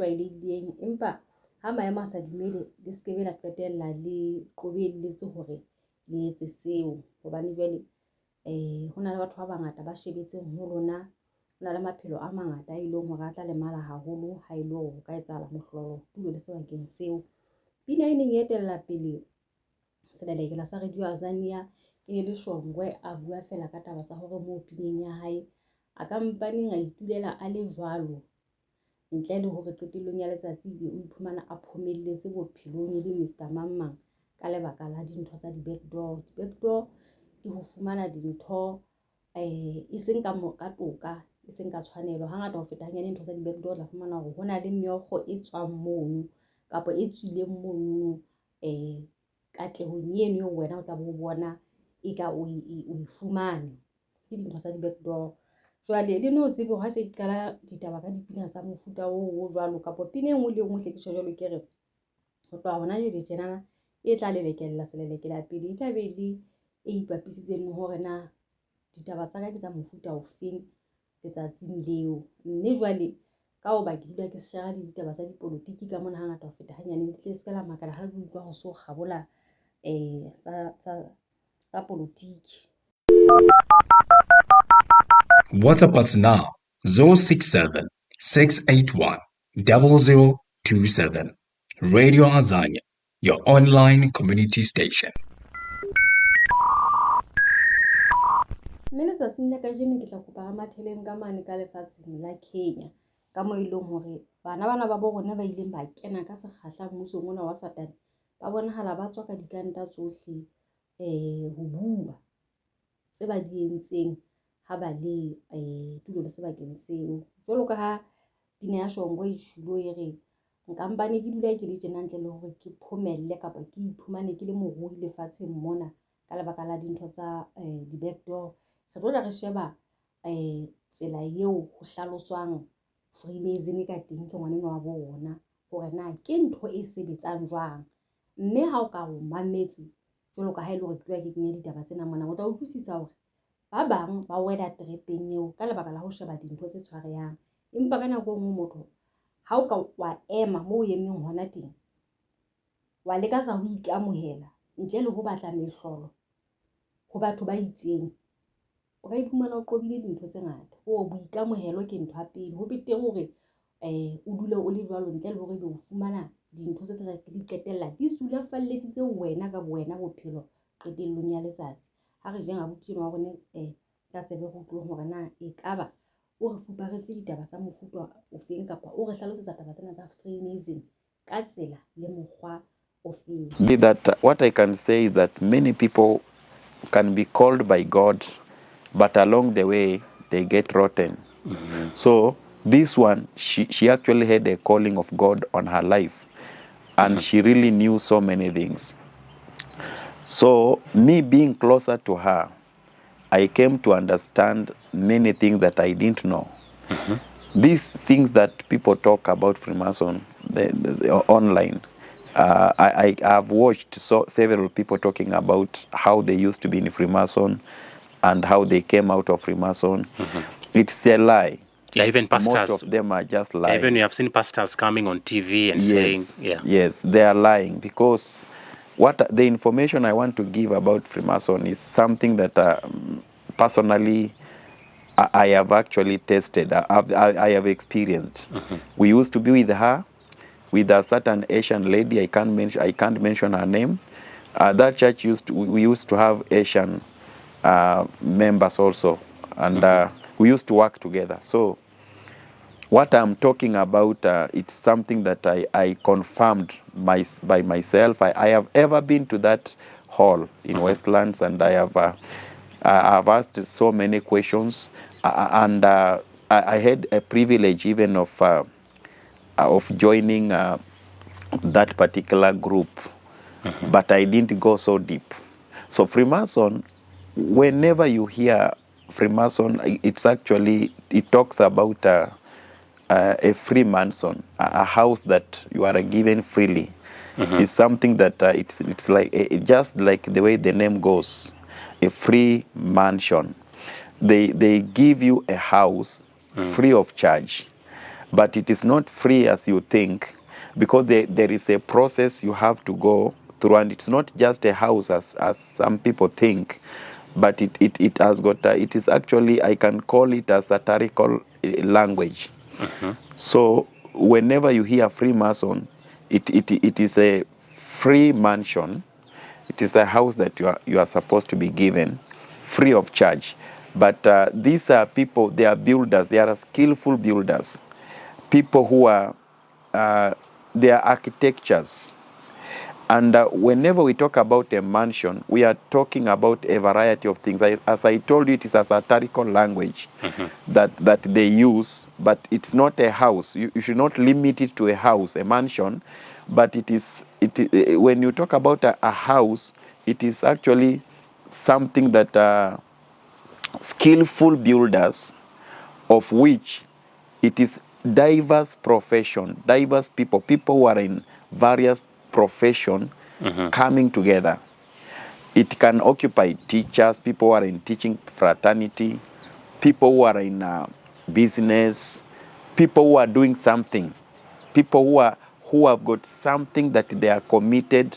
tlwaelehileng empa ha maemo a sa dumele le se ke be la qetella le qobelletse hore le etse seo hobane jwale ho na le batho ba bangata ba shebetseng ho lona, ho na le maphelo a mangata a ileng hore a tla lemala haholo ha ile hore ho ka etsahala mohlolo tulo le sebakeng seo. Pina e neng e etella pele selelekela sa Radio Azania e ne le Shongwe a bua fela ka taba tsa hore mo pineng ya hae a ka mpaneng a itulela a le jwalo ntle le hore qetellong ya letsatsi o iphumana a phomelletse bophelong e le Mr. Mamang ka lebaka la dintho tsa di-backdoor. Di-backdoor ke ho fumana dintho e seng ka toka, e seng ka tshwanelo. Hangata ho feta hanyane ntho tsa di-backdoor la fumana hore ho na le meokgo e tswang mono kapa e tswileng mono katlehong eno eo wena o tla bo bona e ka o e fumane ke dintho tsa di-backdoor. Jwale le no tsebe ha se qala ditaba ka dipina tsa mofuta o jwalo kapa pina e nngwe le nngwe hle ke jwalo ke re ho tloha hona jwale tjenana e tla lelekella selelekela pele e tla be le e ipapisitseng hore na ditaba tsa ka ke tsa mofuta ofeng letsatsing leo. Mme jwale ka hoba ke dula ke shera le ditaba tsa dipolotiki ka mona hangata ho feta hanyane le tle se ka la makala ha ke utlwa ho so kgabola tsa polotiki. WhatsApp us now 067 681 0027. Radio Azania, your online community station. Mme letsatsing la kajeno ke tla kopa ga matheleng ka mane ka lefatsheng la Kenya ka moo ileng hore bana ba bo rona ba ileng ba kena ka sekgahla mmusong ona wa Satane ba bonahala ba tswa ka dikanta tsohle ho bua tse ba di entseng ha ba le tulo le sebakeng seo. Jwalo ka ha pina ya Shongwe e tshilo e re nkampane ke dula ke le tjena ntle le hore ke phomelle kapa ke iphumane ke le morui lefatsheng mona ka lebaka la dintho tsa di-backdoor. Re tlo re sheba tsela eo ho hlaloswang Freemason ka teng ke ngwaneno wa bo rona hore na ke ntho e sebetsang jwang. Mme ha o ka o mametse jwalo ka ha ile hore ke tloha ke kenya ditaba tsena mona o tla utlwisisa hore ba bang ba wela trepeng eo ka lebaka la ho sheba dintho tse tshwarehang. Empa ka nako nngwe motho ha o ka wa ema mo o emeng hona teng wa leka tsa ho ikamohela ntle le ho batla mehlolo ho batho ba itseng, o ka iphumana o qobile dintho tse ngata. Boikamohelo ke ntho ya pele. Ho betere hore o dule o le jwalo ntle le hore ebe o fumana dintho tse tla di qetella di sulafalleditse wena ka wena bophelo qetellong ya letsatsi. Ha re jeng abuti wa rona ka tsebe go utlwe hore na e kaba o re fuparetse ditaba tsa mofuta ofeng kapa o re hlalosetsa taba tsena tsa Freemason ka tsela le mokgwa ofeng. That what I can say is that many people can be called by God, but along the way they get rotten. So this one, she actually had a calling of God on her life, and she really knew so many things. So me being closer to her, I came to understand many things that I didn't know. These things that people talk about Freemason the online, I have watched several people talking about how they used to be in Freemason and how they came out of Freemason. It's a lie. Yeah, even pastors. Most of them are just lying. Even you have seen pastors coming on TV and Yes, saying, yeah. Yes, they are lying because what the information I want to give about Freemason is something that personally I have actually tested. I have experienced. We used to be with her, with a certain Asian lady. I can't mention her name. That church we used to have Asian members also, and we used to work together. So what I'm talking about, it's something that I confirmed by myself. I have ever been to that hall in Westlands, and I've asked so many questions, and I had a privilege even of joining that particular group, but I didn't go so deep. So Freemason, whenever you hear Freemason, it talks about a Freemason, a house that you are given freely. It's something that it's like just like the way the name goes, a free mansion. They give you a house free of charge, but it is not free as you think, because there is a process you have to go through, and it's not just a house as some people think, but it has got it is actually, I can call it a satirical language. So whenever you hear Freemason, it is a free mansion. It is a house that you are supposed to be given free of charge. But these are people, they are builders, they are skillful builders, people who are they are architectures. And whenever we talk about a mansion, we are talking about a variety of things. As I told you, it is a satirical language that they use, but it's not a house. You should not limit it to a house, a mansion, but when you talk about a house, it is actually something that skillful builders, of which it is diverse profession, diverse people who are in various profession coming together. It can occupy teachers, people who are in teaching fraternity, people who are in business, people who are doing something, people who have got something that they are committed,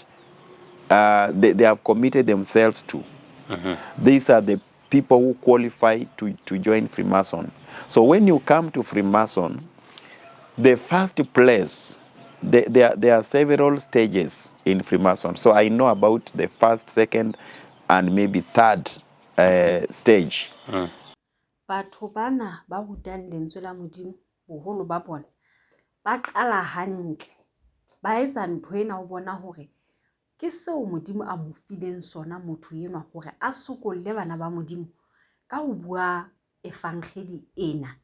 they have committed themselves to. These are the people who qualify to join Freemason. So when you come to Freemason, the first place, there are several stages in Freemason. So I know about the first, second, and maybe third stage. Batho bana ba rutang lentswe la Modimo, boholo ba bona ba qala hantle, ba etsa ntho ena o bona hore ke seo Modimo a mo fileng sona motho enwa hore a sokolle bana ba Modimo ka ho bua efangeli ena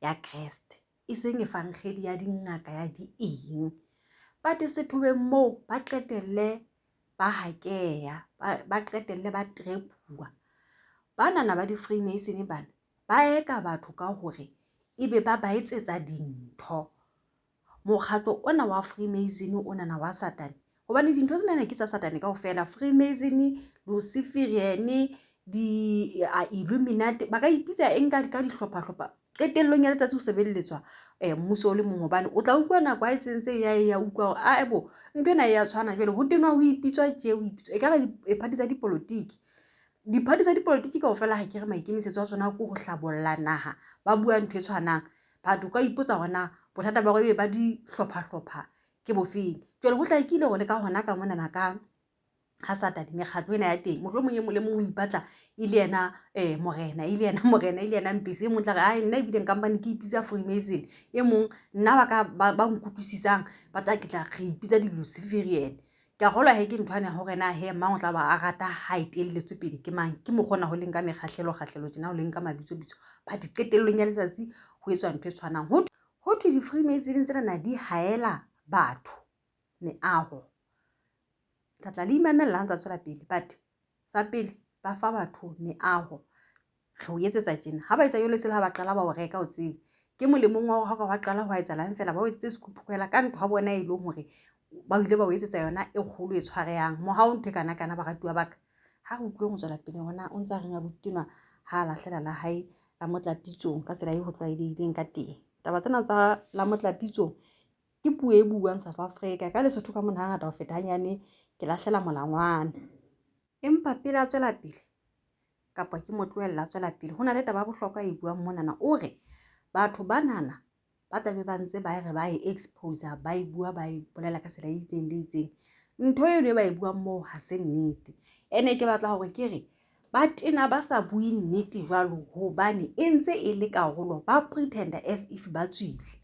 ya Kreste, e seng efangeli ya dingaka ya di eng. Ba setobeng moo ba qetelle ba hakeya, ba qetelle ba trepuwa. Banana ba di Freemason bana ba eka batho ka hore ebe ba etsetsa dintho. Mokgatlo ona wa Freemason ona wa Satane, hobane dintho tsena ke tsa Satane kaofela. Freemason, Luciferian, di Illuminati, ba ka ipitsa eng ka dihlopha qetellong ya letsatsi ho sebelletswa mmuso o le mong, hobane o tla utlwa nako a sentse ya utlwa hore aebo ntho ena ya tshwana jwale ho tenwa ho ipitswa tje, ho ipitswa ekaba diphathi tsa dipolotiki. Diphathi tsa dipolotiki kaofela ha ke re maikemisetso a tsona ko ho hlabolla naha, ba bua ntho e tshwanang. Batho ka ipotsa hona bothata ba gore ba di hlopha ke bofeng. Jwale ho hlakile hore le ka hona ka mona na ka ha Satane mekgatlo ena ya teng, mohlomong e mong le mong o ipatla e le yena morena, e le yena mpisi, e mong tla re ai nna ebile company ke ipitsa Freemason, e mong nna ba nkutlwisisang ba tla ke tla re ipitsa di Luciferian. Ke a kgolwa he ke nthwane hore na he mang o tla ba a rata ha itelletswe pele ke mang, ke mokgona ho leng ka mekgahlelo tjena ho leng ka mabitso ba di qetellong ya letsatsi ho etswa ntho e tshwanang. Ho thwe di Freemason tsena di haela batho meaho. Tla le imamella ntsa tswela pele, but sa pele ba fa batho meaho. Re o etsetsa tjena ha ba etsa yole sele ha ba qala ba o reka o tsebe ke molemong wa ho ka qala ho etsalang fela ba o etse sekuphukela ka ntho ha bona e leng hore ba ile ba o etsetsa yona e kgolo e tshwarehang. Mohao ntho kana ba ratuwa baka ha re utlwe ho tswela pele hona o ntsa re nga butinwa ha lahlela la hae la motlapitsong ka tsela e ho tlwaelehileng ka teng. Taba tsena tsa la motlapitsong ke puo e buang South Africa ka Lesotho ka mona hangata ho feta hanyane ke lahlela molangwana. Empa pele a tswela pele kapa ke mo tlohella tswela pele, hona le taba ya bohlokwa e buang mona na o re batho banana ba tlabe ba ntse ba re ba e expose, ba e bua ba e bolela ka tsela e itseng le itseng. Ntho eo ne ba e buang moo ha se nnete. Ene ke batla hore ke re ba tena ba sa bue nnete jwalo hobane e ntse e le karolo, ba pretend as if ba tswile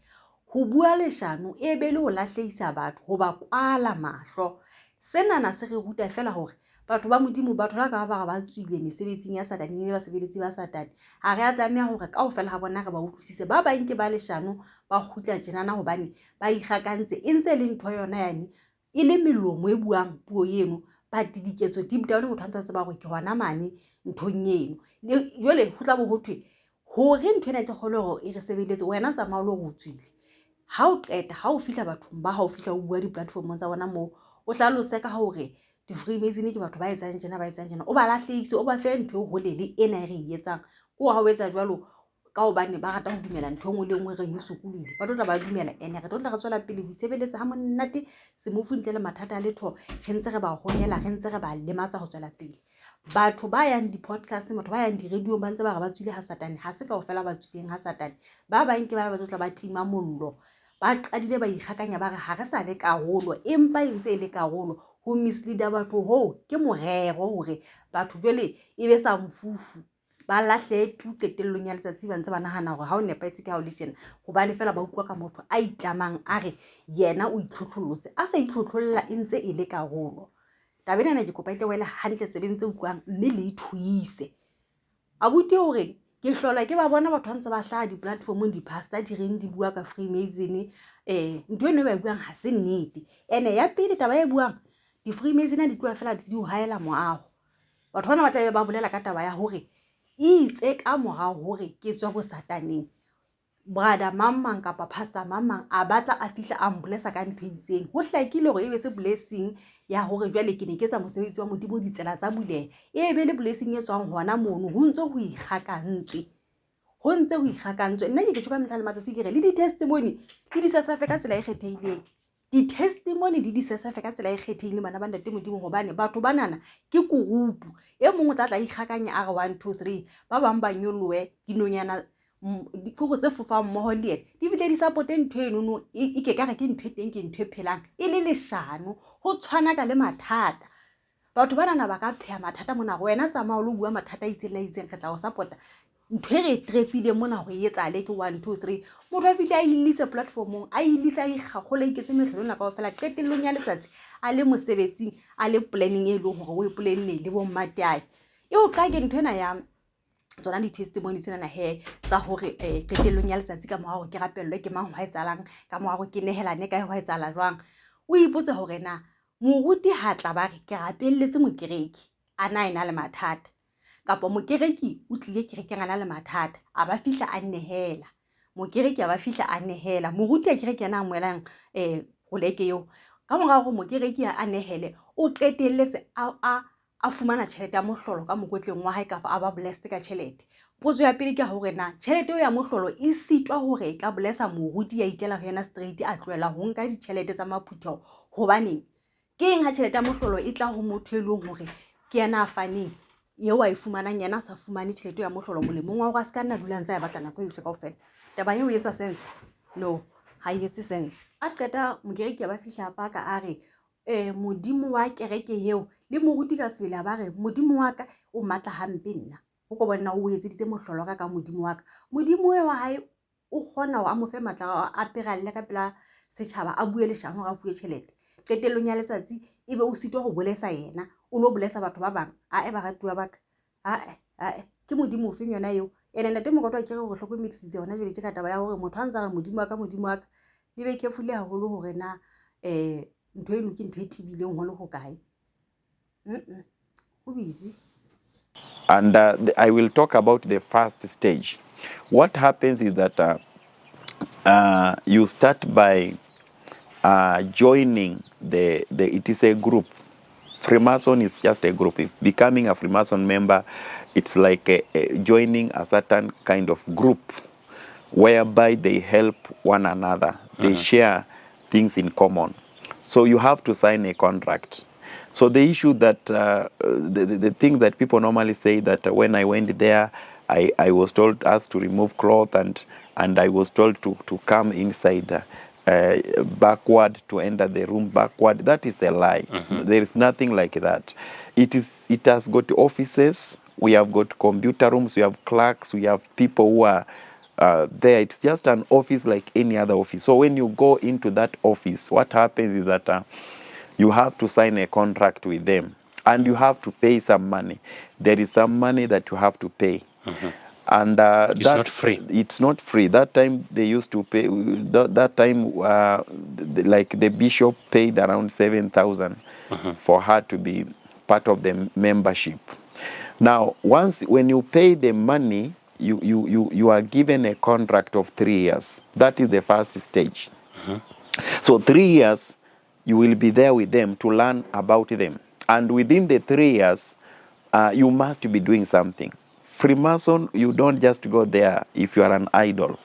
ho bua leshano e be le ho lahlehisa batho, ho ba kwala mahlo. Senana se re ruta fela hore batho ba Modimo batho la ka ba tswile mesebetsing ya Satane, ne ba sebeletsi ba Satane. Ha re a tlameha hore kaofela ha bona re ba utlwisise, ba bang ke ba leshano ba khutla tjenana hobane ba ikgakantse e ntse le ntho yona yane e le melomo e buang puo eno, but diketso deep down motho a ntse tseba hore ke hona mane nthong eno. Jwale ho tla bo ho thwe hore ntho ena ke kgole hore e re sebeletse, wena tsamaya lo go tswile. Ha o qeta ha o fihla bathong ba ha o fihla o bua di platform tsa bona moo, o hlalose ka hore di Freemason ke batho ba etsang tjena ba etsang tjena, o ba lahlehise, o ba fe ntho e holele ena e re e etsang. Ko ha o etsa jwalo ka hobane ba rata ho dumela ntho engwe le engwe re sokolile ba tla ba dumela ene re tla re tswela pele ho sebeletsa ha monate se mo funtle le mathata a letho re ntse re ba honyela re ntse re ba lematsa ho tswela pele batho ba yang di-podcast batho ba yang di-radio ba ntse ba re ba tswile ha satane ha se kaofela ba tswileng ha satane ba bang ke ba tla ba tima mollo ba qadile ba ikgakanya ba re ha re sa le karolo empa e ntse e le karolo ho misleader batho ho ke morero hore batho jwale e be sa mfufu ba lahle tu qetellong ya letsatsi ba ntse ba nahana hore ha o nepahetse ke ha o le tjena hobane fela ba utlwa ka motho a itlamang a re yena o itlhotlhollotse a sa itlhotlholla e ntse e le karolo tabeng ena ke kopa ite wela hantle sebentse utlwang mme le ithuise abuti hore ke hlola ke ba bona batho ntse ba hlaha di-platformong di-pastor di reng di bua ka Freemason ntho eno ba buang ha se nnete ene ya pele taba e buang di-Freemason di tloa fela di ho haela moaho batho bana ba tla ba bolela ka taba ya hore itse ka morao hore ke tswa bo sataneng brother mamang kapa pastor mamang a batla a fihla a mbolesa ka ntho itseng ho hlakile hore e be se blessing ya hore jwale ke ne ke tsa mosebetsi wa modimo ditsela tsa buleha e be le blessing e tswang hona mono ho ntse ho ikgakantswe ho ntse ho ikgakantswe nna ke tjho ka mehla le matsatsi ke re le di-testimony ke di sesafe ka tsela e kgethehileng di-testimony di sesafe ka tsela e kgethehileng bana ba ntate modimo hobane batho banana ke kurupu e mongwe tla ikgakanya a re 1 2 3 ba bang ba nyolohe dinonyana dikgogo tse fofang mmoho le ena di bile di support ntho eno e ke ka re ke ntho e teng ke ntho e phelang e le leshano ho tshwana ka le mathata batho banana ba ka pheha mathata mona wena tsamaya lo bua mathata a itseng la itseng re tla o support ntho e re trepile mona go etsale ke 1 2 3 motho a fitla a ilise platformong a ilisa e gagole iketse mehlolo nna ka fela qetellong ya letsatsi a le mosebetsing a le planning e leng hore o e planne le bo mmateae e o ka ke ntho ena ya tsona di-testimony tsena he tsa hore qetellong ya letsatsi ka morao ke rapellwe ke mang ho etsalang ka morao ke nehelane kae ho etsala jwang o ipotse hore na moruti ha tla ba re ke rapelletse mokereki ana ena le mathata kapa mokereki o tlile kerekeng ana le mathata a ba fihla a nehela mokereki a ba fihla a nehela moruti a kereke yana a moelang goleke eo ka morao go mokereki a nehele o qetelletse a fumana tjhelete ya mohlolo ka mokotleng wa hae kapa a ba blessed ka tjhelete potso ya pele ke hore na tjhelete eo ya mohlolo e sitwa hore e ka blessa moruti ya itlela ho yena straight a tlohela ho nka ditjhelete tsa maphutheho hobane ke eng ha tjhelete ya mohlolo e tla ho motho e leng hore ke yana a faneng eo a e fumanang yena a sa fumane tjhelete ya mohlolo molemong wa hore a ska nna dula ntse a batla nako yohle kaofela taba eo e etsa sense no ha e etse sense a qeta mokereki ba fihla pa ka a re modimo wa kereke eo le moruti ka sebele ba re modimo wa ka o matla hampe nna o go bona o etseditse mohlolo ka modimo wa ka modimo wa hae o kgona ho a mo fe matla a peralle ka pela setjhaba a bue le shano ga fuwe tjhelete qetellong ya letsatsi ebe o sitwa go bolesa yena o lo bolesa batho ba bang a ba ratuwa baka ke modimo o feng yona eo ene ntate mo ka ke re go hlokomedisitse hona jwale tse ka taba ya hore motho a ntse re modimo wa ka le be careful haholo hore na ntho eno ke ntho e tibileng ho le ho kae go busy. And I will talk about the first stage. What happens is that you start by joining it is a group. Freemason is just a group. If becoming a Freemason member, it's like joining a certain kind of group whereby they help one another. They share things in common. So you have to sign a contract. So the issue that, the thing that people normally say that when I went there, I was told us to remove cloth and I was told to come inside backward, to enter the room backward. That is a lie. There is nothing like that. It has got offices. We have got computer rooms. We have clerks. We have people who are there. It's just an office like any other office. So when you go into that office, what happens is that you have to sign a contract with them and you have to pay some money. There is some money that you have to pay. And it's not free. It's not free. That time they used to pay. That time, like the bishop paid around 7,000 for her to be part of the membership. Now, when you pay the money, you are given a contract of 3 years. That is the first stage. So 3 years, you will be there with them to learn about them. And within the 3 years, you must be doing something. Freemason, you don't just go there if you are an idol.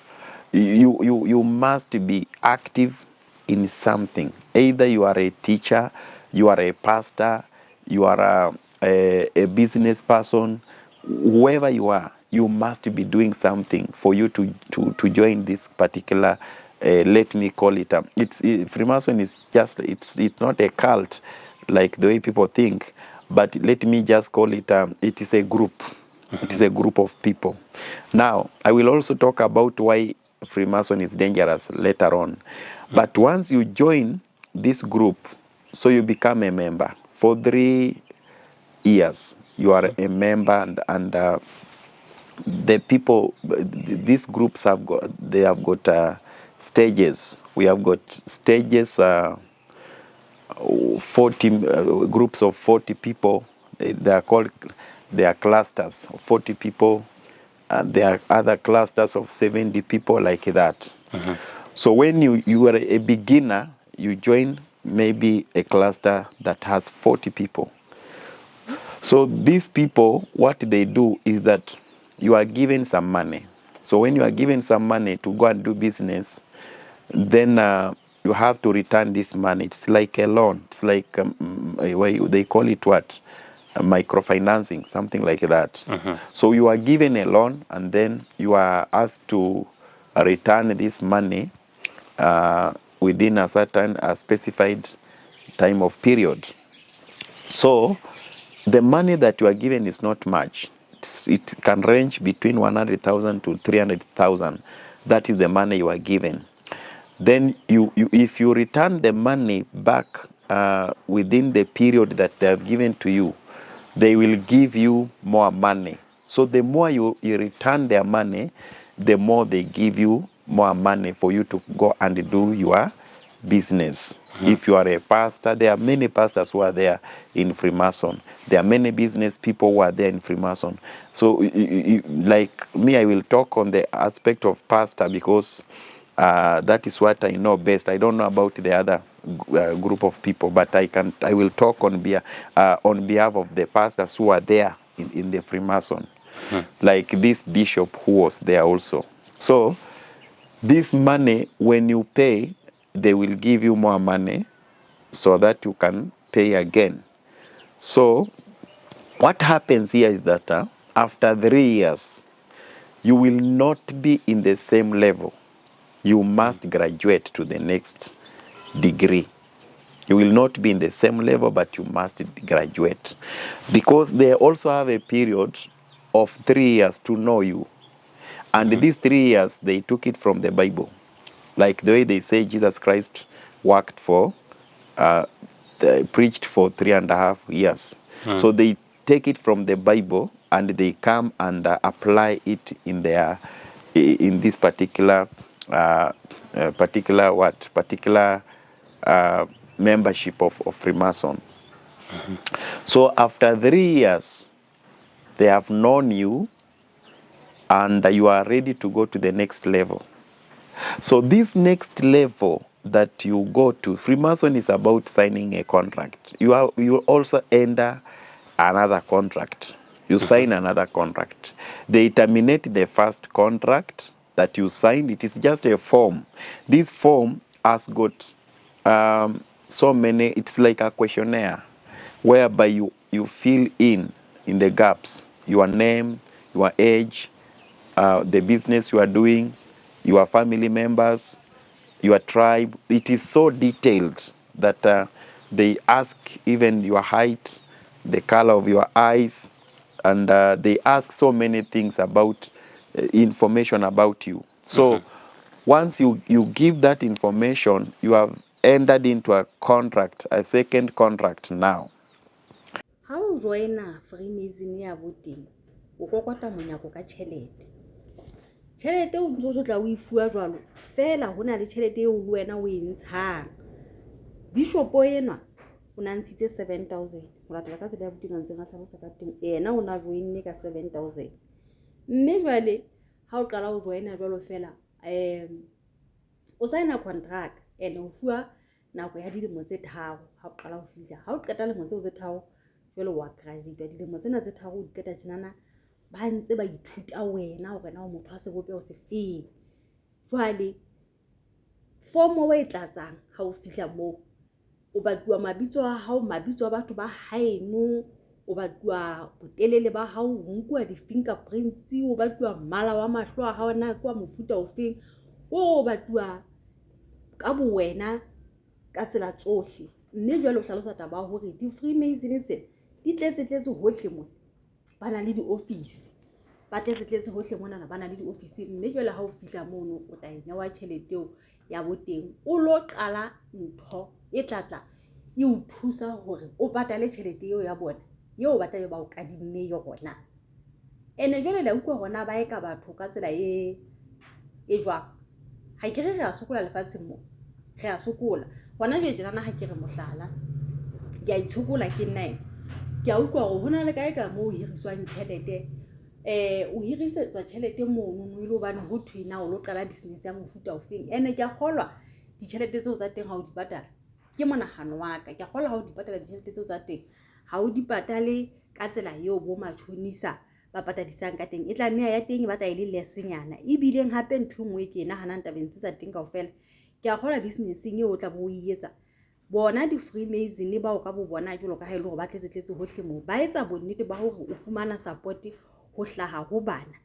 You must be active in something. Either you are a teacher, you are a pastor, you are a business person, whoever you are, you must be doing something for you to join this particular, let me call it, Freemason is just, it's not a cult like the way people think, but let me just call it, it is a group. It is a group of people. Now, I will also talk about why Freemason is dangerous later on. But once you join this group, so you become a member for 3 years, you are a member, and the people, these groups have got, they have got stages. We have got stages, 40 groups of 40 people. They are called, they are clusters of 40 people, and there are other clusters of 70 people, like that. So when you are a beginner, you join maybe a cluster that has 40 people. So these people, what they do is that you are given some money. So when you are given some money to go and do business, then you have to return this money. It's like a loan. It's like, they call it what? Microfinancing, something like that. So you are given a loan, and then you are asked to return this money within a certain specified time of period. So the money that you are given is not much. It can range between 100,000 to 300,000. That is the money you are given. Then if you return the money back within the period that they have given to you, they will give you more money. So the more you return their money, the more they give you more money for you to go and do your business. If you are a pastor, there are many pastors who are there in Freemason. There are many business people who are there in Freemason. So like me, I will talk on the aspect of pastor because that is what I know best. I don't know about the other group of people, but I will talk on behalf of the pastors who are there in the Freemason, like this bishop who was there also. So this money, when you pay, they will give you more money so that you can pay again. So what happens here is that after 3 years, you will not be in the same level. You must graduate to the next degree. You will not be in the same level, but you must graduate. Because they also have a period of 3 years to know you. And these 3 years, they took it from the Bible. Like the way they say Jesus Christ worked for, preached for 3.5 years. So they take it from the Bible and they come and apply it in this particular membership of Freemason. So after 3 years, they have known you and you are ready to go to the next level. So this next level that you go to, Freemason is about signing a contract. You also enter another contract. You sign another contract. They terminate the first contract that you signed. It is just a form. This form has got so many, it's like a questionnaire whereby you fill in the gaps, your name, your age, the business you are doing, your family members, your tribe. It is so detailed that they ask even your height, the color of your eyes, and they ask so many things about information about you. So once you give that information, you have entered into a contract, a second contract now. Ha o joina Freemason ya boteng o kokota monyako ka tšhelete. Tšhelete o ntse o tla o ifua jwalo fela hona le tšhelete eo le wena o e ntshang. Bishop ena o nantshitse 7,000 ho latela ka tsela ya boteng ntse nga hlalosa ka teng ena o na joinne ka 7,000. Mme jwale ha o qala o joina jwalo fela o signa contract ene o fua nako ya dilemo tse 3 ha o qala ho fihla ha o qeta dilemo tse 3 jwale wa graduate dilemo tsena tse 3 o di qeta tjenana ba ntse ba ithuta wena hore na o motho a sebopeo se feng. Jwale fomo e tlatsang ha o fihla moo o batluwa mabitso a hao, mabitso a batho ba haeno, o batluwa botelele ba hao, o nkuwa di-fingerprints, o batluwa mmala wa mahlo a hao na kwa mofuta ofeng, o batluwa ka bo wena ka tsela tsohle. Mme jwale o hlalosa taba hore di-Freemason tse di tletse hohle mona ba na le di-office, ba tletse hohle mona ba na le di-office. Mme jwale ha o fihla mono o tla newa tjhelete eo ya boteng, o lo qala ntho e tlatla e o thusa hore o patale tjhelete eo ya bona eo ba tla ba o kadimme yona. Ene jwale la utlwa hona ba eka batho ka tsela e jwang. Ha ke re a sokola lefatsheng mo, re a sokola hona jwale jana ha ke re mohlala ke a itshokola ke nna ke a utlwa hore hona le kae ka moo hiriswang tjhelete, o hirisetswa tjhelete mono ile hobane ho thwena o lo qala business ya mofuta ofeng. Ene ke a kgolwa ditjhelete tseo tsa teng ha o di patala, ke monahano wa ka, ke a kgolwa ha o di patala ditjhelete tseo tsa teng ha o di patale ka tsela eo bo matjhonisa ba patadisang ka teng. E tla meya ya teng ba tla ile lesenyana. Ebileng hape ntho engwe ke nahanang tabeng tse tsa teng kaofela, ke a kgolwa business-eng eo o tla bo etsa bona di-Freemason ba o ka bo bona jwalo ka ha ile hore ba tletse hohle moo, ba etsa bonnete ba hore o fumana support ho hlaha ho bana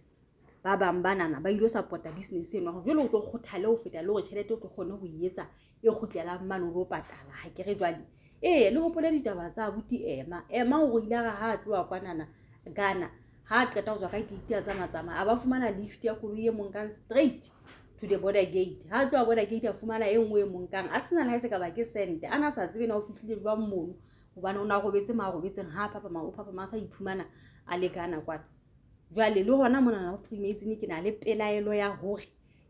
ba bang banana ba ilo supporta business eno hore jwale o tlo kgothale ho feta le hore tjhelete o tlo kgone ho etsa e kgutlelang mane o patala. Ha ke re jwale le hopole ditaba tsa abuti ema o ile ga ha tloa kwanana Ghana, ha qeta ho tswa ka gate ya tsama a ba fumana lift ya koloi e monkang straight to the border gate. Ha tloa border gate a fumana e nngwe e monkang a sena le ha se ka ba ke sente ana sa tsebe na o fihlile jwang mono hobane o na robetse ha papa ma sa iphumana a le Ghana kwana. Jwale le hona mona na Freemason ke na le pelaelo ya hore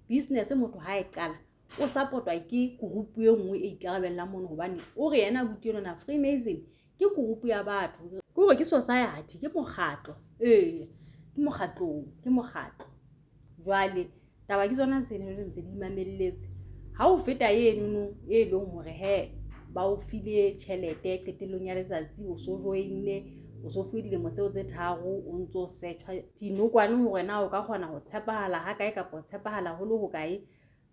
business motho ha e qala o supportwa ke group e nngwe e ikarabellang mono hobane o re yena abuti yona na Freemason ke group ya batho, ke hore ke society, ke mokgatlo, ke mokgatlo. Jwale taba ke tsona tse ne ntse di mamelletse ha o feta eno e leng hore he ba o file tjhelete qetellong ya letsatsi o so joinne o so fuwe dilemo tseo tse 3 o ntso searchwa dinokwane hore na o ka kgona ho tshepahala ha kae kapa ho tshepahala ho le ho kae.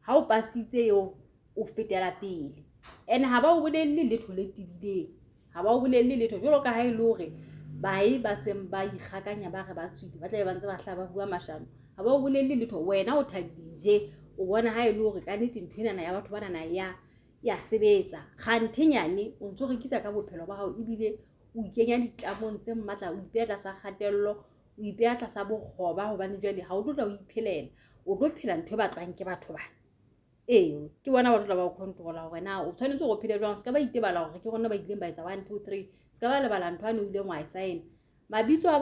Ha o pasitse eo o fetela pele ene ha ba o bolelle letho le tibileng, ha ba o bolelle letho jwalo ka ha ile hore ba seng ba ikgakanya ba re ba tswile ba tla ba ntse ba hlaba bua mashano. Ha ba o bolelle letho, wena o thabile o bona ha ile hore ka nnete ntho ena ya batho bana na ya sebetsa kganthenyane o ntso rekisa ka bophelo ba hao ebile o ikenya ditlamong tse mmatla, o ipeya tlasa kgatello, o ipeya tlasa bokgoba hobane jwale ha o tlo tla o iphelela, o tlo phela ntho e batlwang ke batho bana. Ke bona ba tlo ba o controla hore na o tshwanetse go phela jwang. Se ka ba itebala hore ke rona ba ileng ba etsa 1 2 3, se ka ba lebala ntho ane o ile ngwa e sign mabitso a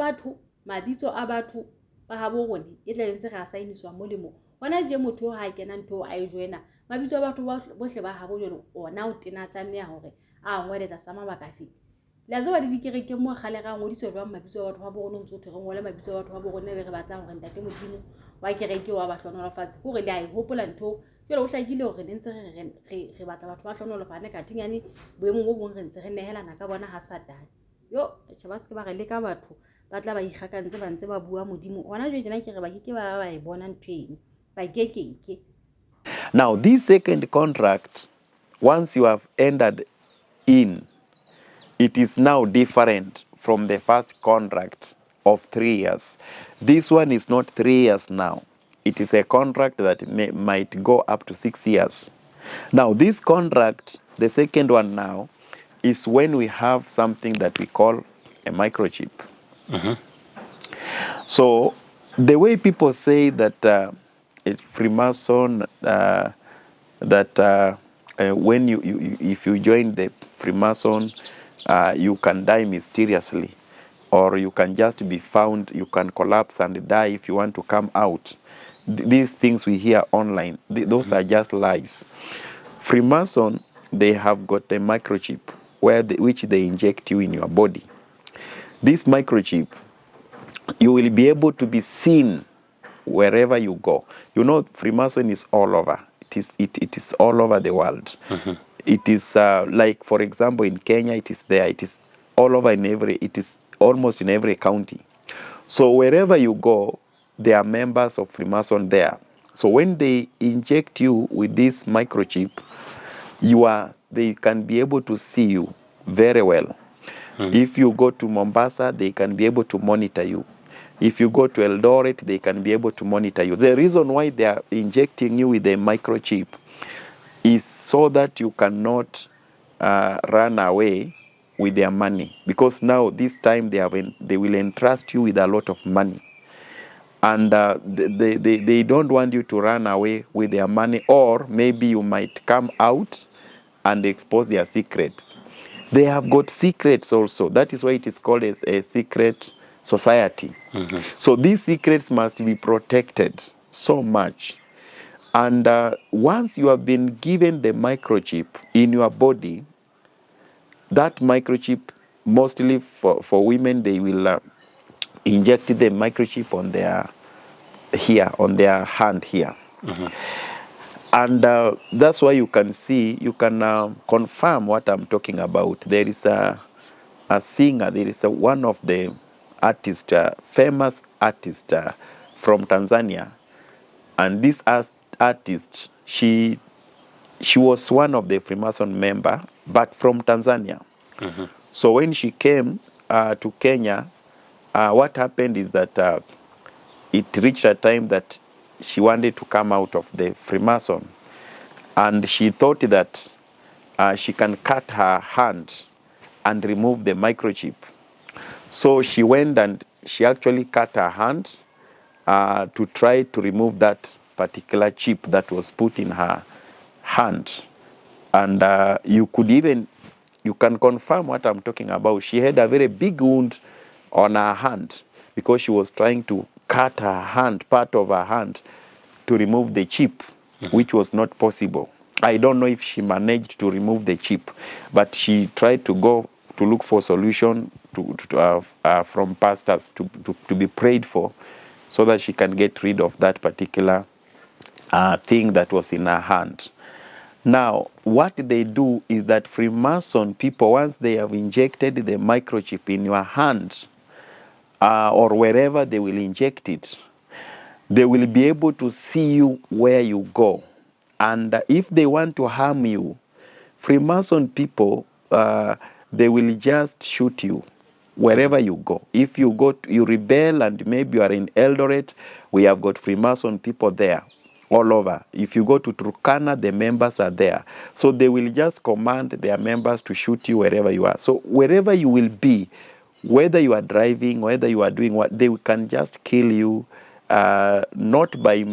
batho ba habo rone e tla ntse re a signiswa molemo hona je motho ha kena ntho a e joina mabitso a batho bohle ba habo jole ona o tena tlameha hore a ngwaletsa sa mabaka fe. La tseba di dikereke mo kgale ga ngodiso jwang mabitso a batho ba bo rona ntse o thero ngole mabitso a batho ba bo rona be re batlang hore ntate modimo wa kereke wa ba hlonola fatshe hore le a e hopola ntho jole o hlakile hore ne ntse re batla batho ba hlonola fane ka thinyane boemo bo bong re ntse re nehelana ka bona ha satane yo tjhaba se ke ba re le ka batho ba tla ba ikgakantse ba ntse ba bua modimo hona jwe jena ke re ba ke ba e bona nthweng ba kekeke. Now this second contract, once you have entered in, it is now different from the first contract of 3 years. This one is not 3 years now. It is a contract that might go up to 6 years. Now this contract, the second one now, is when we have something that we call a microchip. So the way people say that it's Freemason, when if you join the Freemason, you can die mysteriously, or you can just be found, you can collapse and die if you want to come out. These things we hear online, those are just lies. Freemason, they have got a microchip which they inject you in your body. This microchip, you will be able to be seen wherever you go. You know, Freemason is all over. It is all over the world. It is like, for example, in Kenya, it is there. It is all over it is almost in every county. So wherever you go, there are members of Freemason there. So when they inject you with this microchip, they can be able to see you very well. If you go to Mombasa, they can be able to monitor you. If you go to Eldoret, they can be able to monitor you. The reason why they are injecting you with a microchip is so that you cannot run away with their money, because now this time they will entrust you with a lot of money, and they don't want you to run away with their money, or maybe you might come out and expose their secrets. They have got secrets also. That is why it is called a secret society. So these secrets must be protected so much. And once you have been given the microchip in your body, that microchip, mostly for women, they will inject the microchip on their hand here. And that's why you can confirm what I'm talking about. There is a singer, there is one of the artists, famous artist from Tanzania. And this artist, she was one of the Freemason member, but from Tanzania. So when she came to Kenya, what happened is that it reached a time that she wanted to come out of the Freemason, and she thought that she can cut her hand and remove the microchip. So she went and she actually cut her hand to try to remove that particular chip that was put in her hand. And you can confirm what I'm talking about. She had a very big wound on her hand because she was trying to cut her hand, part of her hand, to remove the chip, which was not possible. I don't know if she managed to remove the chip, but she tried to go to look for solution from pastors to be prayed for, so that she can get rid of that particular thing that was in her hand. Now, what they do is that Freemason people, once they have injected the microchip in your hand, or wherever they will inject it, they will be able to see you where you go. And if they want to harm you, Freemason people, they will just shoot you wherever you go. If you you rebel and maybe you are in Eldoret, we have got Freemason people there all over. If you go to Turkana, the members are there. So they will just command their members to shoot you wherever you are. So wherever you will be, whether you are driving, whether you are doing what, they can just kill you, not by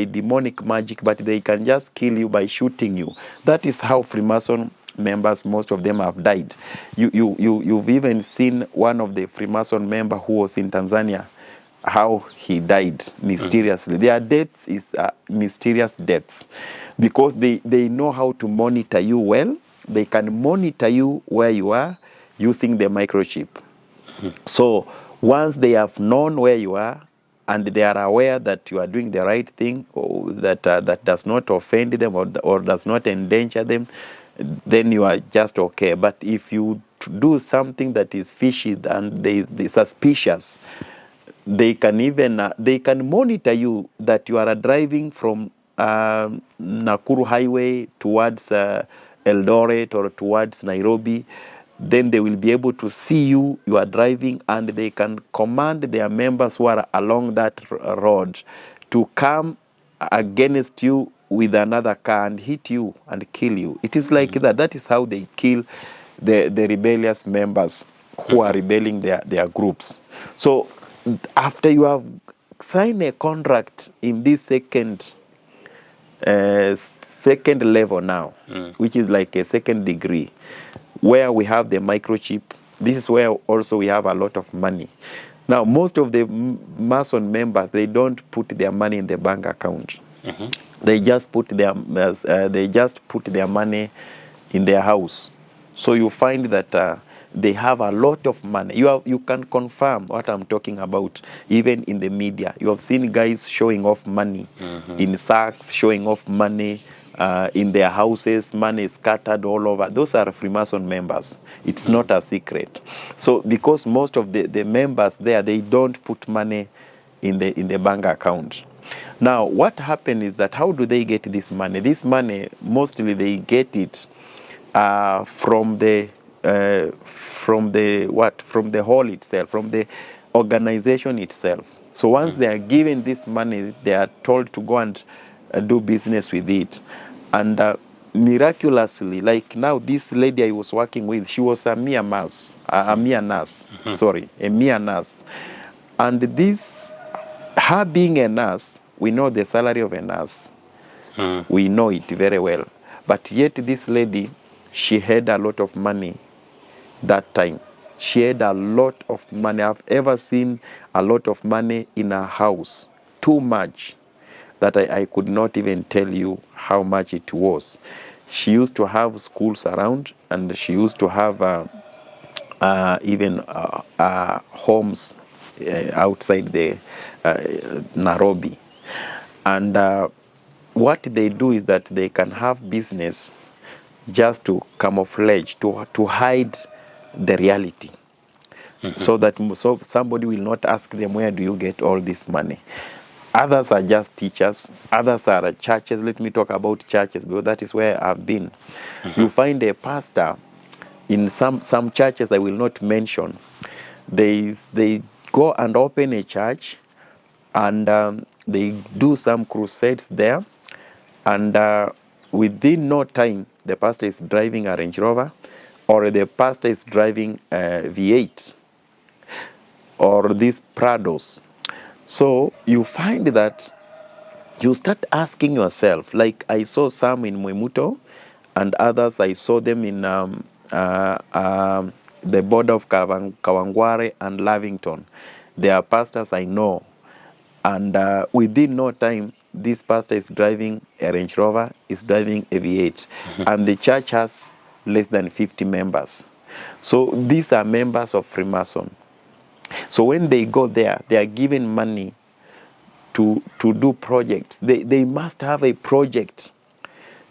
demonic magic, but they can just kill you by shooting you. That is how Freemason members, most of them, have died. You've even seen one of the Freemason member who was in Tanzania, how he died mysteriously. Their deaths is mysterious deaths, because they know how to monitor you well. They can monitor you where you are using the microchip. So once they have known where you are, and they are aware that you are doing the right thing, or that does not offend them, or does not endanger them, then you are just okay. But if you do something that is fishy and they suspicious, they can monitor you, that you are driving from Nakuru Highway towards Eldoret or towards Nairobi. Then they will be able to see you are driving, and they can command their members who are along that road to come against you with another car and hit you and kill you. It is like that. That is how they kill the rebellious members who are rebelling their groups. So after you have signed a contract in this second level now, which is like a second degree, where we have the microchip, this is where also we have a lot of money. Now, most of the Mason members, they don't put their money in the bank account. They just put their money in their house. So you find that they have a lot of money. You can confirm what I'm talking about, even in the media. You have seen guys showing off money in sacks, showing off money in their houses, money is scattered all over. Those are Freemason members. It's not a secret. So because most of the members there, they don't put money in the bank account. Now, what happened is that how do they get this money? This money, mostly they get it from the hall itself, from the organization itself. So once they are given this money, they are told to go and do business with it. And miraculously, like now, this lady I was working with, she was a mere nurse, a mere nurse. And this, her being a nurse, we know the salary of a nurse. We know it very well. But yet this lady, she had a lot of money that time. She had a lot of money. I've ever seen a lot of money in her house. Too much that I could not even tell you how much it was. She used to have schools around, and she used to have even homes outside the Nairobi. And what they do is that they can have business just to camouflage, to hide the reality. So that somebody will not ask them, where do you get all this money? Others are just teachers. Others are churches. Let me talk about churches, because that is where I've been. You find a pastor in some churches I will not mention. They go and open a church, and they do some crusades there. And within no time, the pastor is driving a Range Rover, or the pastor is driving a V8, or these Prados. So you find that you start asking yourself, like I saw some in Mwemuto, and others I saw them in the border of Kawangware and Lavington. They are pastors I know. And within no time, this pastor is driving a Range Rover, is driving a V8. And the church has less than 50 members. So these are members of Freemason. So when they go there, they are given money to do projects. They must have a project.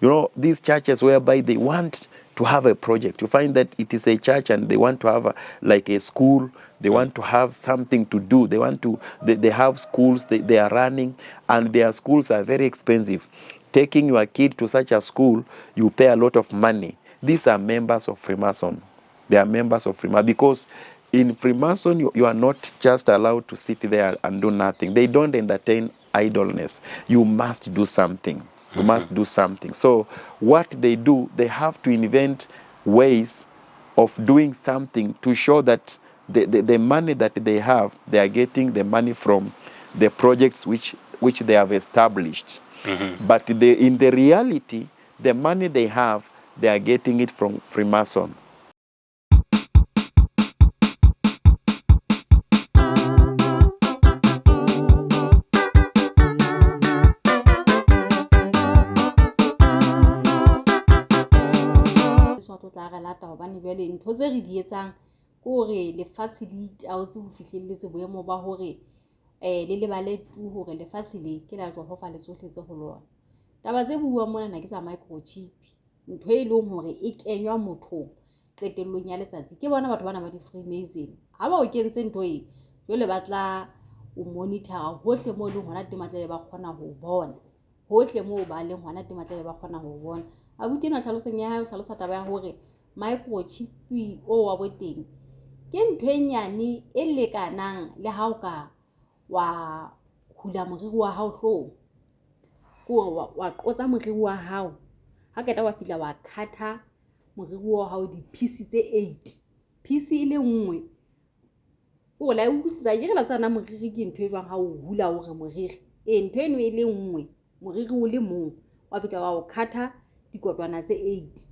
You know, these churches whereby they want to have a project. You find that it is a church and they want to have like a school. They want to have something to do. They have schools they are running, and their schools are very expensive. Taking your kid to such a school, you pay a lot of money. These are members of Freemason. They are members of Freemason, because in Freemason, you are not just allowed to sit there and do nothing. They don't entertain idleness. You must do something. You must do something. So what they do, they have to invent ways of doing something to show that the money that they have, they are getting the money from the projects which they have established. But in the reality, the money they have, they are getting it from Freemason. Tla re lata hobane jwale ntho tse re di etsang ke hore lefatshe le itaotse ho fihlelletse boemo ba hore le lebale tu hore lefatshe le ke la Jehova le tsohletse ho lona. Taba tse buuwang mona na ke tsa microchip, ntho e leng hore e kenywa mothong qetellong ya letsatsi ke bona batho bana ba di Freemason. Ha ba o kentse ntho e jwale ba tla o monitor hohle mo leng hona teng matla ba kgona ho bona, hohle mo ba leng hona teng matla ba kgona ho bona. Abuti no hlaloseng ya hae hlalosa taba ya hore microchip o wa boteng ke ntho e nyane e lekanang le ha o ka wa hula moriri wa hao hlooho, ke hore wa qotsa moriri wa hao, ha keta wa fihla wa khatha moriri wa hao di-piece tse 8, piece e le nngwe. O la utlwisisa ke re la tsana moriri ke ntho e jwang ha o hula hore moriri ntho eno e le nngwe, moriri o le mong, wa fihla wa o khatha dikotwana tse 8.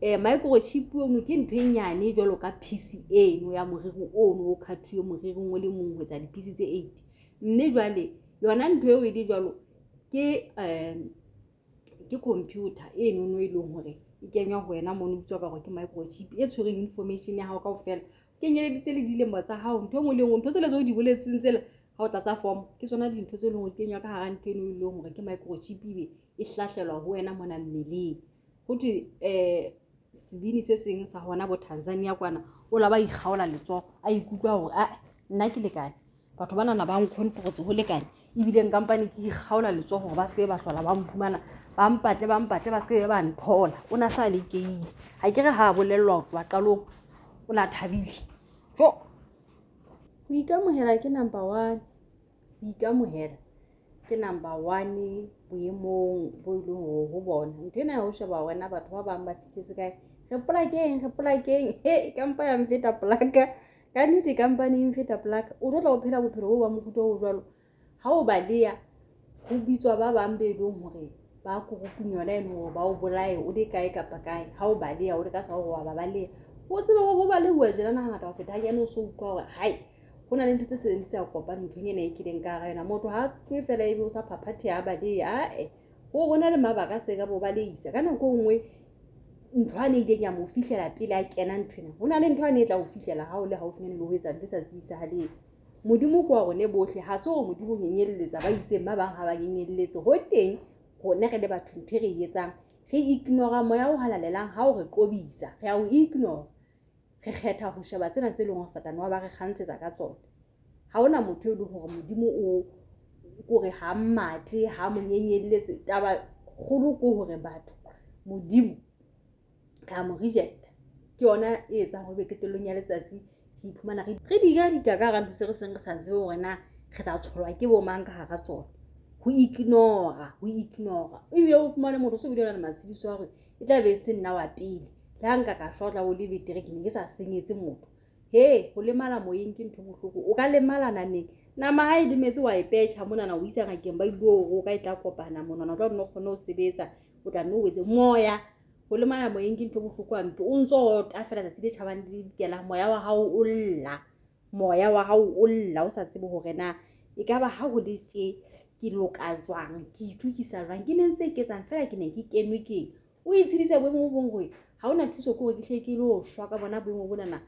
Microchip ono ke ntho e nyane jwalo ka piece eno ya moriri ono o khathuwe moriri o le mong ho etsa di-piece tse 8. Mme jwale yona ntho eo e di jwalo ke computer eno no e leng hore e kenywa ho wena mono bitswa ka hore ke microchip e tshwereng information ya hao kaofela. Kenyeleditse le dilemo tsa hao, ntho engwe le engwe, ntho tsela tseo di boletseng tsela ha o tlatsa form ke tsona dintho tse leng hore kenywa ka hara ntho eno e leng hore ke microchip, e hlahlelwa ho wena mona mmeleng. Ho thwe sebini se seng sa hona bo Tanzania kwana o la ba ikgaola letsoho a ikutlwa hore nna ke lekane batho bana na ba nkontrotse ho lekane ebile company ke ikgaola letsoho hore ba se ke ba hlola ba mphumana ba mpatle ba se ke ba nthola o na sa le keile ha ke re ha bolellwa ho tloha qalong o na thabile jo ho ikamohela ke number 1 ho ikamohela ke number 1 boemong bo ileng ho bona ntwe na ho sheba wena batho ba bang ba fitse kae re polakeng kampa ya mfeta plaka ka nnete company mfeta plaka o tlo tla o phela bophelo bo ba mofuta o jwalo ha o baleya ho bitswa ba bang be leng hore ba korupung yona eno hore ba o bolaye o le kae kapa kae ha o baleya o le ka sa hore wa ba baleya o tsebe ho ba le bua jela na ngata ho feta ha yena o so utlwa hore hai hona le ntho tse seng di sa kopana nthong ena e kileng ka ga yona motho ha twe fela ebe o sa phaphathi ya baleya ho bona le mabaka se ka bo baleisa ka nako nngwe nthwane ile nya mo fihlela pele a kena nthwena hona le nthwane e tla o fihlela ha o le haufinyane le ho etsa ntse sa tsebisa hale modimo kwa rone bohle ha se o modimo nyenyeletsa ba itseng ba bang ha ba nyenyeletse ho teng rone re le batho ntwe re etsang re ignore moya o halalelang ha o re qobisa re a o ignore re kgetha ho sheba tsena tse leng ho satane wa ba re kgantsetsa ka tsona ha ona motho e le hore modimo o kore ha mmatle ha mo nyenyeletse taba kgolo ko hore batho modimo ka mo reject ke yona e etsang ho be ketelong ya letsatsi ke iphumana re diga ka ntho se re seng re sa tsebe hore na re tla tsholwa ke bo mang ka hara tsona ho ignore ebile o fumane motho se bile le matshidiso hore e tla be se nna wa pele la nka ka shotla o le betere ke ne ke sa senyetse motho ho lemala moyeng ke ntho bohloko o ka lemala naneng nama ha e dimetse wa e petjha mona na o isa ngakeng ba ilo go ka itla kopana mona na tla no kgone o sebetsa o tla no wetse moya ho lemala moyeng ke ntho bohloko ampe o ntso o ta fela tsa di tjhabang di dikela moya wa hao o lla o sa tsebe hore na e ka ba ha ho le tje ke loka jwang ke itukisa jwang ke nentse ke tsang fela ke ne ke kenwe ke o itshidisa boemo bo bongwe ha ona thuso ko re ke hle ke lo shwa ka bona boemo bona na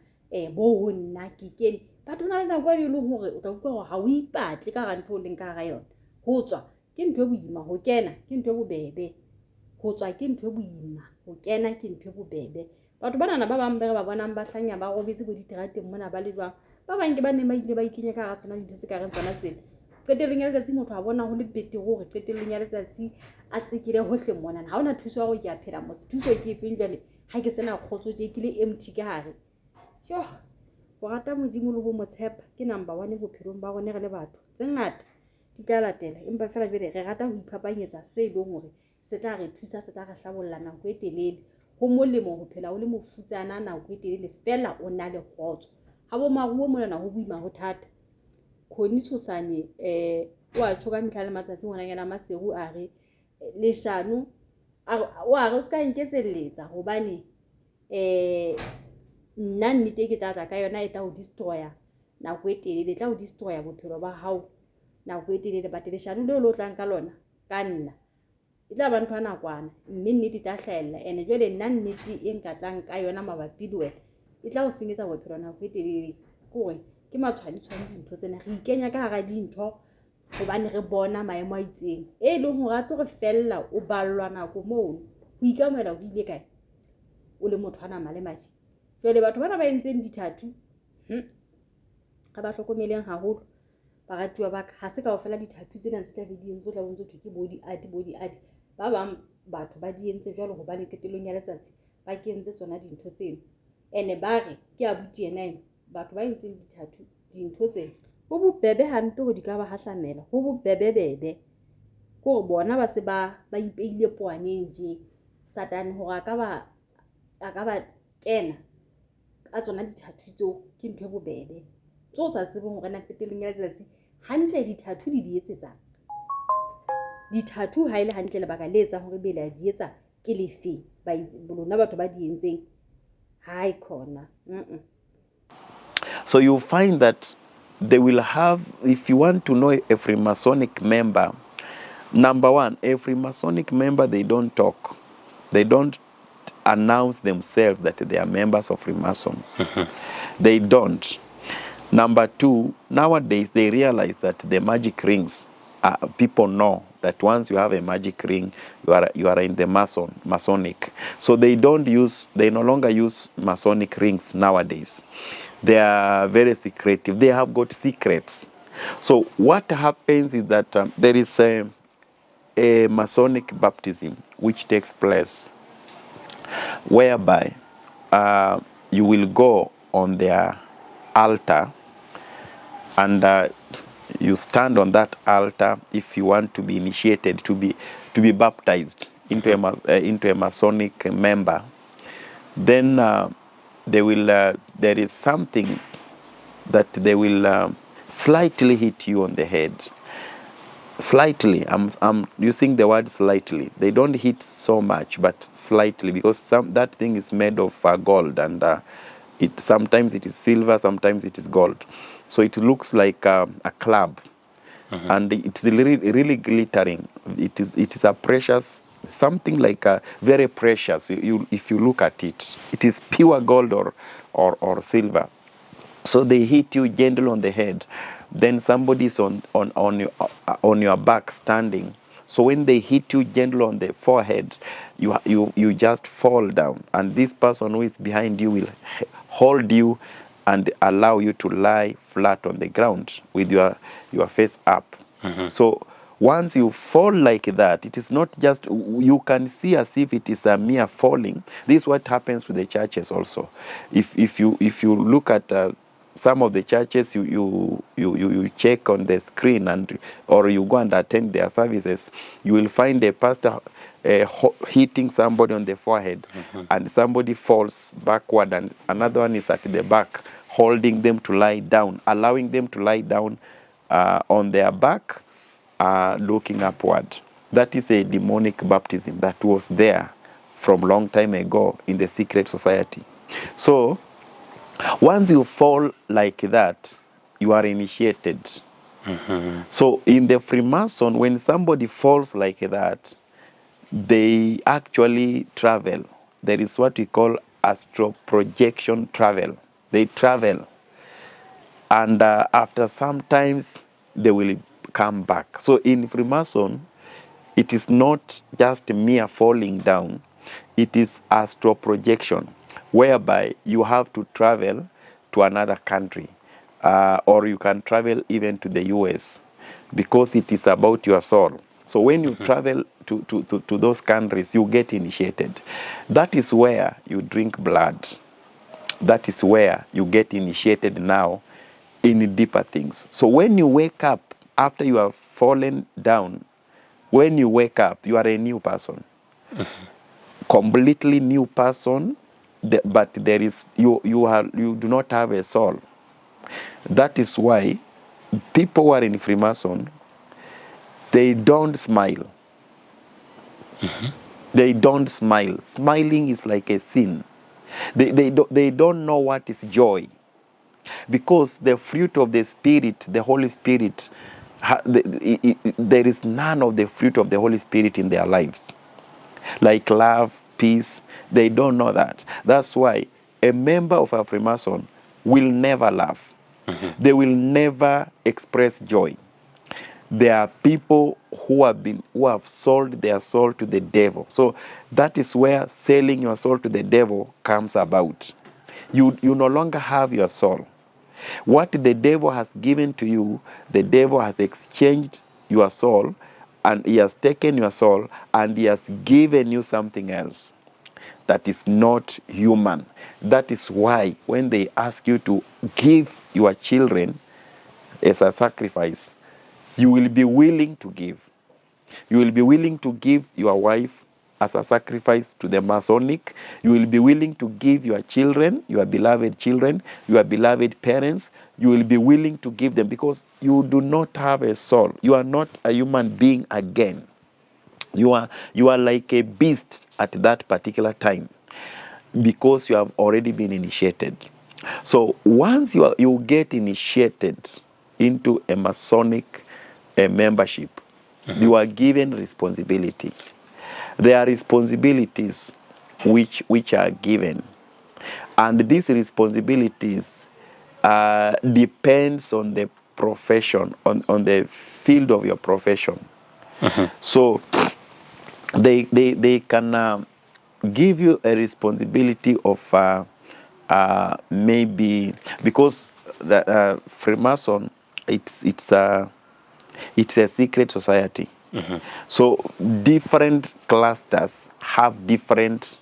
bo ho nna ke kene batho na le nako e leng hore o tla utlwa hore ha o ipatle ka ga ntho o leng ka ga yona ho tswa ke ntho e boima ho kena ke ntho e bobebe ho tswa ke ntho e boima ho kena ke ntho e bobebe batho bana ba bang ba bonang ba hlanya ba robetse bo diterateng mona ba le jwang ba bang ke ba ne ba ile ba ikenya ka ga tsona dintho se ka reng tsona tsena qetellong ya letsatsi motho a bona ho le betere hore qetellong ya letsatsi a tsekile hohle mona ha ona thuso ya go ke a phela mo thuso ke efeng jwale ha ke sena khotso je ke le empty ka hare yo go rata modimo le go motshepa ke number 1 bophelong ba rone re le batho tse ngata di tla latela empa fela jwale re rata ho iphapanyetsa se e leng hore se tla re thusa se tla re hlabolla nako e telele ho molemo ho phela o le mofutsana nako e telele fela o na le khotso ha bo maruo mona na ho buima ho thata khoni tshosane o a tshoka mehla le matsatsi hona yana maseru a re leshano wa re ska nketseletsa hobane nna nnete ke tla ka yona e tla o destroya nako e telele tla o destroya bophelo ba hao nako e telele ba leshano le lo tlang ka lona ka nna e tla ba ntho ana kwana mme nnete tla hlahella ene jwale nna nnete e nka tlang ka yona mabapi le wena e tla o senyetsa bophelo nako e telele kore ke matshwadi dintho tsena re ikenya ka hara dintho hobane re bona maemo a itseng e leng hore a tlo re fella o ballwa nako moo ho ikamela ho ile kae o le motho ana male madi jwale batho bana ba entseng dithathu ga ba hlokomeleng haholo ba ratuwa ba ha se kaofela dithathu tsena se tla be di entse o tla bontse thwe ke body art ba bang batho ba di entse jwalo hobane ketelong ya letsatsi ba kentse tsona dintho tsena ene ba re ke abuti yena batho ba entseng dithathu dintho tsena ho bobebe hampe ho di ka ba hahlamela ho bobebe ko bona ba se ba ipeile poaneng je satane hore a ka ba kena ka tsona dithathu tseo ke ntho e bobebe tso sa tsebeng hore na ketelong ya letsatsi hantle dithathu di etsetsang dithathu ha ile hantle lebaka le etsang hore bele a di etsa ke lefe ba bona batho ba di entseng hai khona So you find that they will have, if you want to know a Freemasonic member, number 1, a Freemasonic member, they don't talk. They don't announce themselves that they are members of Freemason. They don't. Number 2, nowadays they realize that the magic rings, people know that once you have a magic ring, you are in the Masonic. So they no longer use Masonic rings nowadays. They are very secretive. They have got secrets. So what happens is that there is a Masonic baptism which takes place, whereby you will go on their altar, and you stand on that altar if you want to be initiated, to be baptized into a Masonic member. Then there is something that they will slightly hit you on the head. Slightly, I'm using the word slightly. They don't hit so much, but slightly, because that thing is made of gold, and sometimes it is silver, sometimes it is gold. So it looks like a club, and it's really glittering. It is a precious, something like a very precious. If you look at it, it is pure gold or silver. So they hit you gentle on the head. Then somebody's on your back standing. So when they hit you gentle on the forehead, you just fall down, and this person who is behind you will hold you and allow you to lie flat on the ground with your face up. So once you fall like that, it is not just, you can see as if it is a mere falling. This is what happens to the churches also. If you look at some of the churches, you check on the screen, or you go and attend their services, you will find a pastor hitting somebody on the forehead, and somebody falls backward, and another one is at the back holding them to lie down, allowing them to lie down on their back, looking upward. That is a demonic baptism that was there from long time ago in the secret society. So once you fall like that, you are initiated. So in the Freemason, when somebody falls like that, they actually travel. There is what we call astral projection travel. They travel, and after some times they will come back. So in Freemason, it is not just mere falling down, it is astral projection, whereby you have to travel to another country, or you can travel even to the US, because it is about your soul. So when you travel to those countries, you get initiated. That is where you drink blood. That is where you get initiated now in deeper things. So when you wake up after you have fallen down, when you wake up, you are a new person. Completely new person, but there is you do not have a soul. That is why people who are in Freemason, they don't smile. They don't smile. Smiling is like a sin. They don't know what is joy, because the fruit of the Spirit, the Holy Spirit, there is none of the fruit of the Holy Spirit in their lives, like love, peace. They don't know that. That's why a member of a Freemason will never laugh. They will never express joy. There are people who have sold their soul to the devil. So that is where selling your soul to the devil comes about. You no longer have your soul. What the devil has given to you, the devil has exchanged your soul, and he has taken your soul and he has given you something else that is not human. That is why when they ask you to give your children as a sacrifice, you will be willing to give. You will be willing to give your wife as a sacrifice to the Masonic. You will be willing to give your children, your beloved parents. You will be willing to give them, because you do not have a soul. You are not a human being again. You are like a beast at that particular time, because you have already been initiated. So once you get initiated into a Masonic membership, you are given responsibility. There are responsibilities which are given, and these responsibilities depends on the profession, on the field of your profession. So they can give you a responsibility of maybe, because the Freemason, it's a secret society. So different clusters have different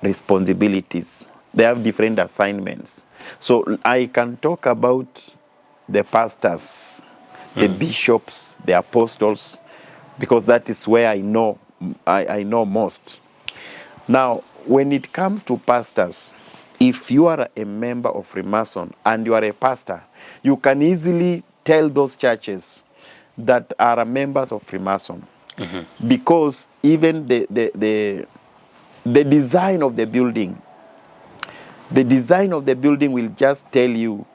responsibilities. They have different assignments. So I can talk about the pastors, the bishops, the apostles, because that is where I know most. Now, when it comes to pastors, if you are a member of Freemason and you are a pastor, you can easily tell those churches that are members of Freemason, because even the design of the building, will just tell you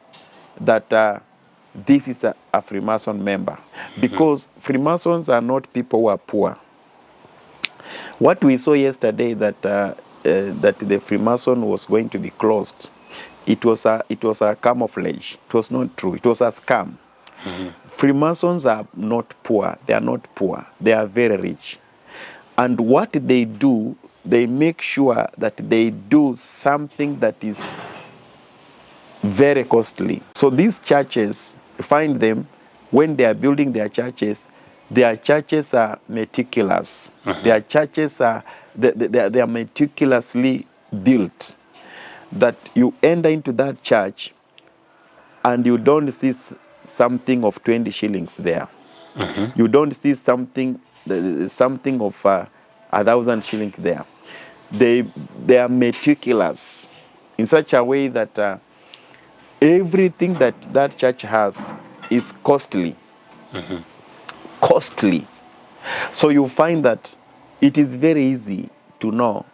that this is a Freemason member, because Freemasons are not people who are poor. What we saw yesterday, that the Freemason was going to be closed, it was a camouflage. It was not true. It was a scam. Freemasons are not poor. They are not poor. They are very rich. And what they do, they make sure that they do something that is very costly. So these churches, find them, when they are building their churches are meticulous. Their churches are they are meticulously built, that you enter into that church and you don't see something of 20 shillings there. You don't see something of 1,000 shillings there. They are meticulous in such a way that everything that church has is costly. Costly. So you find that it is very easy to know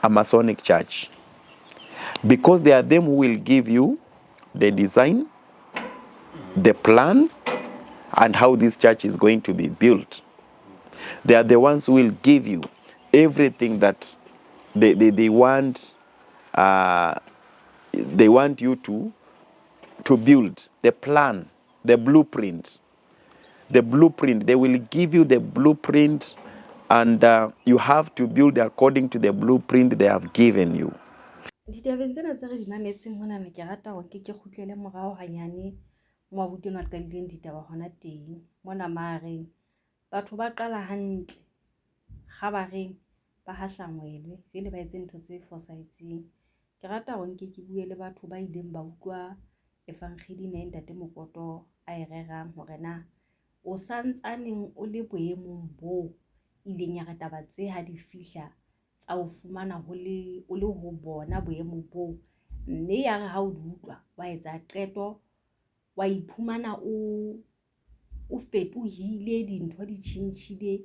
a Masonic church, because they are them who will give you the design, the plan, and how this church is going to be built. They are the ones who will give you everything that they want. They want you to build the plan, the blueprint. They will give you the blueprint, and you have to build according to the blueprint they have given you. Ditabeng tsena tse re di mametseng mona ne ke rata hore ke kgutlele morao hanyane mo abuti nwa ka dileng ditaba hona teng mona mareng batho ba qala hantle ga ba reng ba hahlangwelwe fele ba etse ntho tse fosahetseng. Ke rata hore ke bue le batho ba ileng ba utlwa efankgedi ne ntate Mokoto a rerang hore na o santsaneng o le boemong bo ileng ya re taba tse ha di fihla tsa o fumana o le ho bona boemong bo, mme ya re ha o di utlwa wa etsa qeto wa iphumana o fetohile, dintho di tjhentjhile,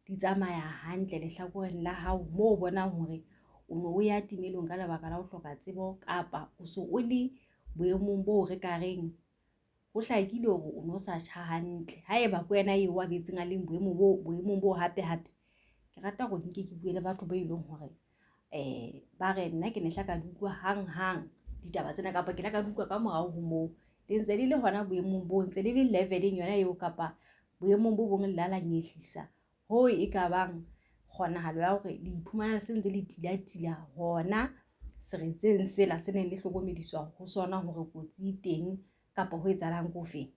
di tsamaya hantle lehlakoreng la hao mo o bonang hore o no o ya timelong ka lebaka la ho hloka tsebo, kapa o so o le boemong bo re ka reng ho hlakile hore o no sa tjha hantle. Haeba ko yena eo wa betseng a leng boemong bo hape ke rata hore ke bue le batho ba ileng hore ba re nna ke ne hla ka di utlwa hang ditaba tsena, kapa ke la ka di utlwa ka morao ho moo le ntse le hona boemong bo ntse le leveleng yona eo, kapa boemong bo bong la nyehlisa ho e ka bang kgonahalo ya hore le iphumana se ntse le tilatila hona seretseng sela se neng le hlokomediswa ho sona hore kotsi teng kapa ho etsahalang ko feng.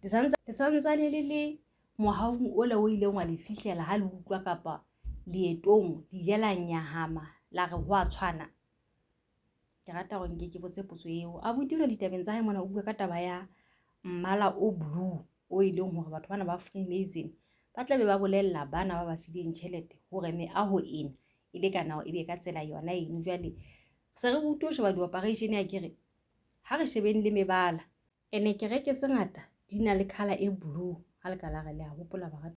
Le santsane le mohaung o le o ileng wa le fihlela ha le utlwa, kapa leetong di jela nyahama la re ho a tshwana. Ke rata hore ke botse potso eo abuti le ditabeng tsa hae mona o bua ka taba ya mmala o blue o ileng hore batho bana ba Freemason ba tla be ba bolella bana ba ba fileng tjhelete hore meaho ena ile kana e be ka tsela yona eno. Jwale se re rutwe ho sheba di-operation ya kere ha re shebeng le mebala ene kereke tse ngata di na le colour e blue ha le ka la re le a hopola ba